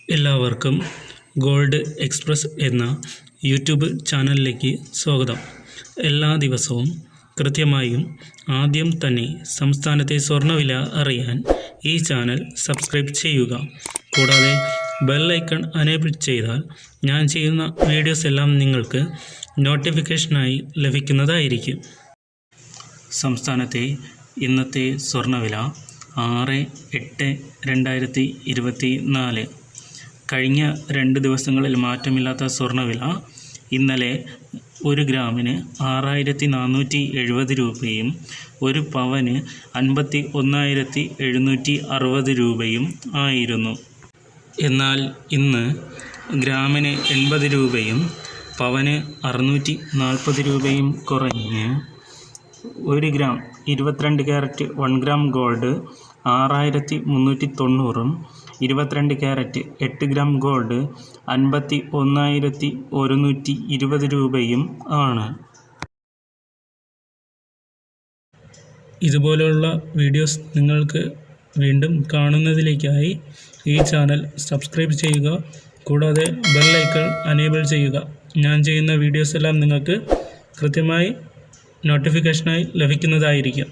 എല്ലാവർക്കും gold express എന്ന YouTube ചാനലിലേക്ക് സ്വാഗതം. എല്ലാ ദിവസവും കൃത്യമായും ആദ്യം തന്നെ സംസ്ഥാനത്തെ സ്വർണ്ണവില അറിയാൻ ഈ ചാനൽ സബ്സ്ക്രൈബ് ചെയ്യുക. കൂടാതെ ബെൽ ഐക്കൺ എനേബിൾ ചെയ്താൽ ഞാൻ ചെയ്യുന്ന വീഡിയോസ് എല്ലാം നിങ്ങൾക്ക് നോട്ടിഫിക്കേഷനായി ലഭിക്കുന്നതായിരിക്കും. സംസ്ഥാനത്തെ ഇന്നത്തെ സ്വർണ്ണവില 6/8/2024. കഴിഞ്ഞ 2 ദിവസങ്ങളിൽ മാറ്റമില്ലാത്ത സ്വർണ്ണവില ഇന്നലെ 1 ഗ്രാമിന് 6470 രൂപയും 1 പവന് 51,760 രൂപയും ആയിരുന്നു. എന്നാൽ ഇന്ന് ഗ്രാമിന് 80 രൂപയും പവന് 640 രൂപയും കുറഞ്ഞ് 1 gram 22 carrot 1 gram gold 6390, 22 carrot 8 gram gold 51,120 രൂപയും ആണ്. ഇതുപോലുള്ള വീഡിയോസ് നിങ്ങൾക്ക് വീണ്ടും കാണുന്നതിലേക്കായി ഈ ചാനൽ സബ്സ്ക്രൈബ് ചെയ്യുക. കൂടാതെ ബെൽ ഐക്കൺ എനേബിൾ ചെയ്യുക. ഞാൻ ചെയ്യുന്ന വീഡിയോസ് എല്ലാം നിങ്ങൾക്ക് കൃത്യമായി നോട്ടിഫിക്കേഷനായി ലഭിക്കുന്നതായിരിക്കും.